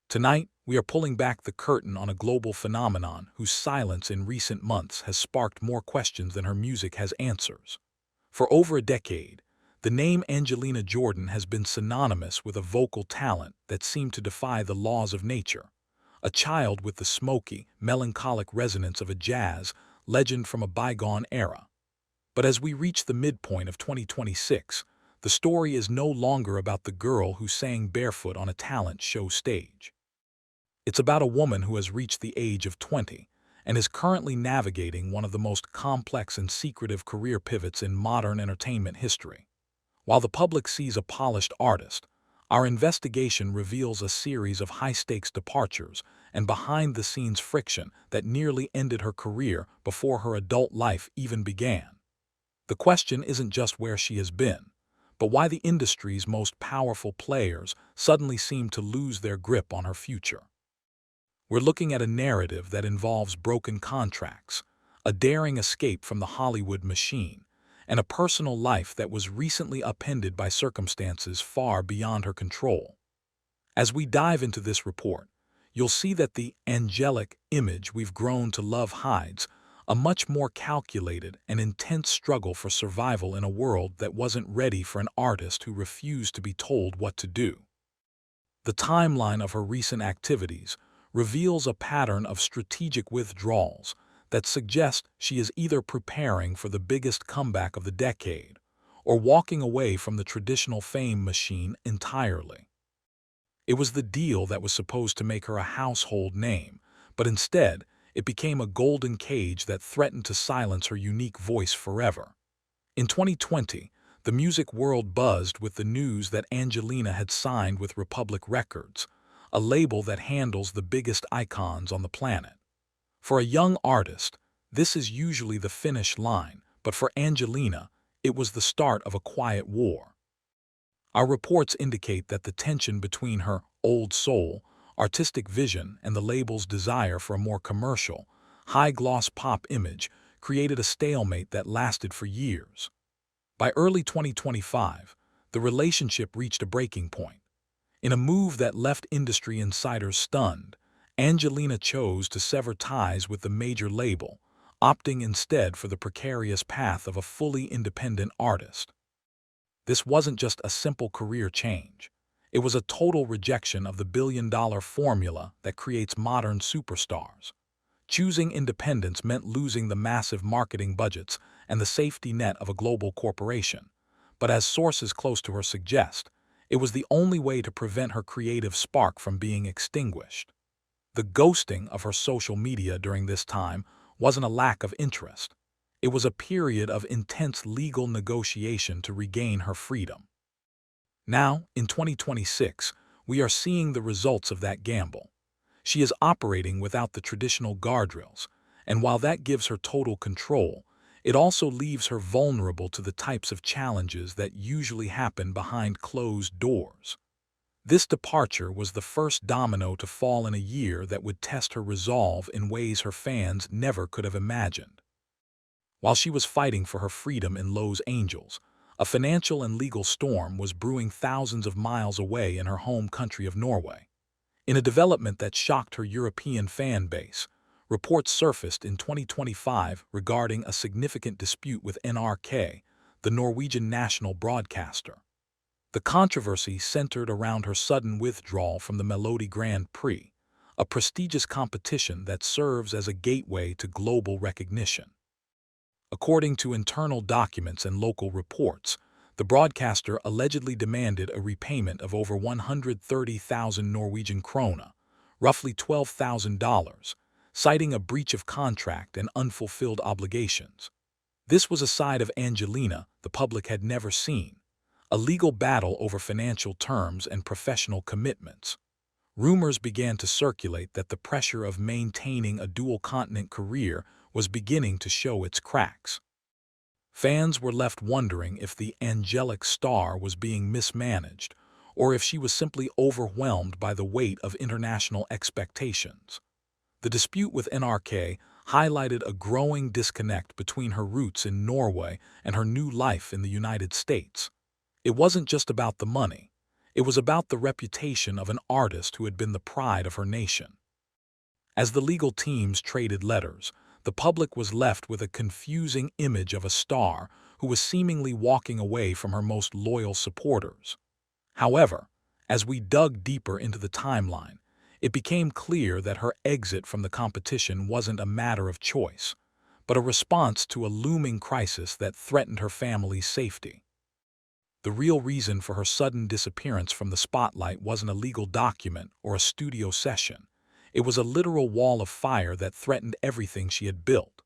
Tonight, we are pulling back the curtain on a global phenomenon whose silence in recent months has sparked more questions than her music has answers. For over a decade, the name Angelina Jordan has been synonymous with a vocal talent that seemed to defy the laws of nature. A child with the smoky, melancholic resonance of a jazz legend from a bygone era. But as we reach the midpoint of 2026, the story is no longer about the girl who sang barefoot on a talent show stage. It's about a woman who has reached the age of 20 and is currently navigating one of the most complex and secretive career pivots in modern entertainment history. While the public sees a polished artist, our investigation reveals a series of high-stakes departures and behind-the-scenes friction that nearly ended her career before her adult life even began. The question isn't just where she has been, but why the industry's most powerful players suddenly seem to lose their grip on her future. We're looking at a narrative that involves broken contracts, a daring escape from the Hollywood machine, and a personal life that was recently upended by circumstances far beyond her control. As we dive into this report, you'll see that the angelic image we've grown to love hides a much more calculated and intense struggle for survival in a world that wasn't ready for an artist who refused to be told what to do. The timeline of her recent activities reveals a pattern of strategic withdrawals that suggest she is either preparing for the biggest comeback of the decade or walking away from the traditional fame machine entirely. It was the deal that was supposed to make her a household name, but instead, it became a golden cage that threatened to silence her unique voice forever. In 2020, the music world buzzed with the news that Angelina had signed with Republic Records, a label that handles the biggest icons on the planet. For a young artist, this is usually the finish line, but for Angelina, it was the start of a quiet war. Our reports indicate that the tension between her old soul, artistic vision, and the label's desire for a more commercial, high-gloss pop image created a stalemate that lasted for years. By early 2025, the relationship reached a breaking point. In a move that left industry insiders stunned, Angelina chose to sever ties with the major label, opting instead for the precarious path of a fully independent artist. This wasn't just a simple career change. It was a total rejection of the billion-dollar formula that creates modern superstars. Choosing independence meant losing the massive marketing budgets and the safety net of a global corporation. But as sources close to her suggest, it was the only way to prevent her creative spark from being extinguished. The ghosting of her social media during this time wasn't a lack of interest. It was a period of intense legal negotiation to regain her freedom. Now, in 2026, we are seeing the results of that gamble. She is operating without the traditional guardrails, and while that gives her total control, it also leaves her vulnerable to the types of challenges that usually happen behind closed doors. This departure was the first domino to fall in a year that would test her resolve in ways her fans never could have imagined. While she was fighting for her freedom in Los Angeles, a financial and legal storm was brewing thousands of miles away in her home country of Norway. In a development that shocked her European fan base, reports surfaced in 2025 regarding a significant dispute with NRK, the Norwegian national broadcaster. The controversy centered around her sudden withdrawal from the Melodi Grand Prix, a prestigious competition that serves as a gateway to global recognition. According to internal documents and local reports, the broadcaster allegedly demanded a repayment of over 130,000 Norwegian krone, roughly $12,000, citing a breach of contract and unfulfilled obligations. This was a side of Angelina the public had never seen, a legal battle over financial terms and professional commitments. Rumors began to circulate that the pressure of maintaining a dual-continent career was beginning to show its cracks. Fans were left wondering if the angelic star was being mismanaged or if she was simply overwhelmed by the weight of international expectations. The dispute with NRK highlighted a growing disconnect between her roots in Norway and her new life in the United States. It wasn't just about the money. It was about the reputation of an artist who had been the pride of her nation. As the legal teams traded letters, the public was left with a confusing image of a star who was seemingly walking away from her most loyal supporters. However, as we dug deeper into the timeline, it became clear that her exit from the competition wasn't a matter of choice, but a response to a looming crisis that threatened her family's safety. The real reason for her sudden disappearance from the spotlight wasn't a legal document or a studio session. It was a literal wall of fire that threatened everything she had built.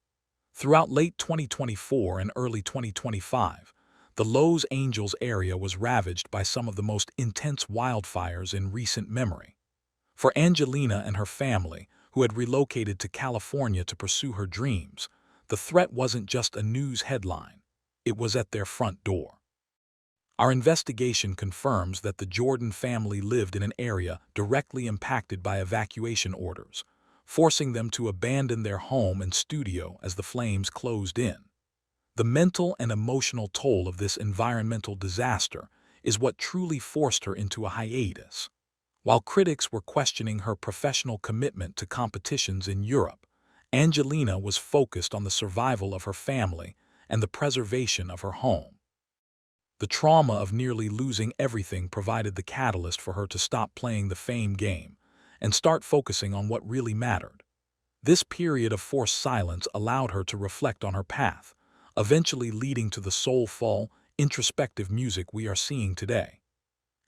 Throughout late 2024 and early 2025, the Los Angeles area was ravaged by some of the most intense wildfires in recent memory. For Angelina and her family, who had relocated to California to pursue her dreams, the threat wasn't just a news headline. It was at their front door. Our investigation confirms that the Jordan family lived in an area directly impacted by evacuation orders, forcing them to abandon their home and studio as the flames closed in. The mental and emotional toll of this environmental disaster is what truly forced her into a hiatus. While critics were questioning her professional commitment to competitions in Europe, Angelina was focused on the survival of her family and the preservation of her home. The trauma of nearly losing everything provided the catalyst for her to stop playing the fame game and start focusing on what really mattered. This period of forced silence allowed her to reflect on her path, eventually leading to the soulful, introspective music we are seeing today.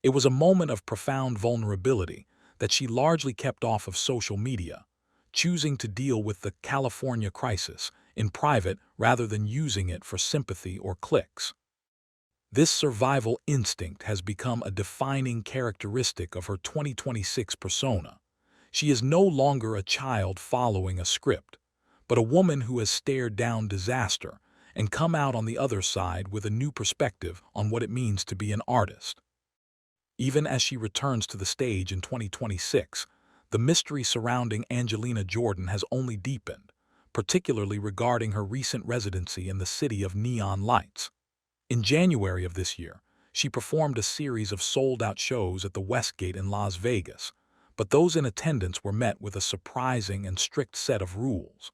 It was a moment of profound vulnerability that she largely kept off of social media, choosing to deal with the California crisis in private rather than using it for sympathy or clicks. This survival instinct has become a defining characteristic of her 2026 persona. She is no longer a child following a script, but a woman who has stared down disaster and come out on the other side with a new perspective on what it means to be an artist. Even as she returns to the stage in 2026, the mystery surrounding Angelina Jordan has only deepened, particularly regarding her recent residency in the city of neon lights. In January of this year, she performed a series of sold-out shows at the Westgate in Las Vegas, but those in attendance were met with a surprising and strict set of rules.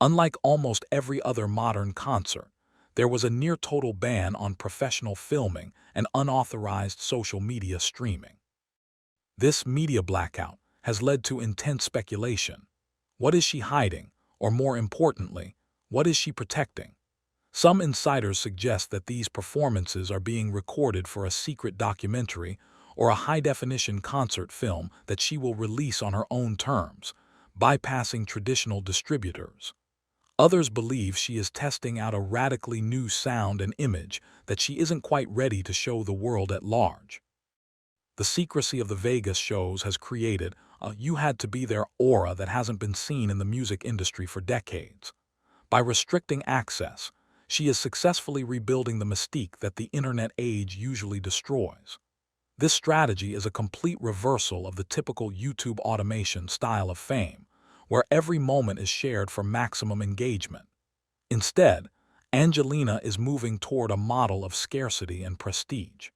Unlike almost every other modern concert, there was a near-total ban on professional filming and unauthorized social media streaming. This media blackout has led to intense speculation. What is she hiding? Or more importantly, what is she protecting? Some insiders suggest that these performances are being recorded for a secret documentary or a high-definition concert film that she will release on her own terms, bypassing traditional distributors. Others believe she is testing out a radically new sound and image that she isn't quite ready to show the world at large. The secrecy of the Vegas shows has created a you-had-to-be-there aura that hasn't been seen in the music industry for decades. By restricting access, she is successfully rebuilding the mystique that the internet age usually destroys. This strategy is a complete reversal of the typical YouTube automation style of fame, where every moment is shared for maximum engagement. Instead, Angelina is moving toward a model of scarcity and prestige.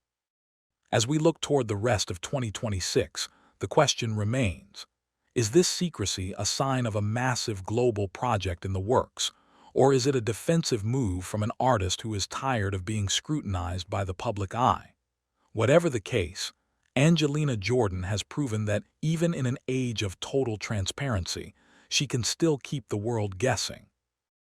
As we look toward the rest of 2026, the question remains, is this secrecy a sign of a massive global project in the works, or is it a defensive move from an artist who is tired of being scrutinized by the public eye? Whatever the case, Angelina Jordan has proven that even in an age of total transparency, she can still keep the world guessing.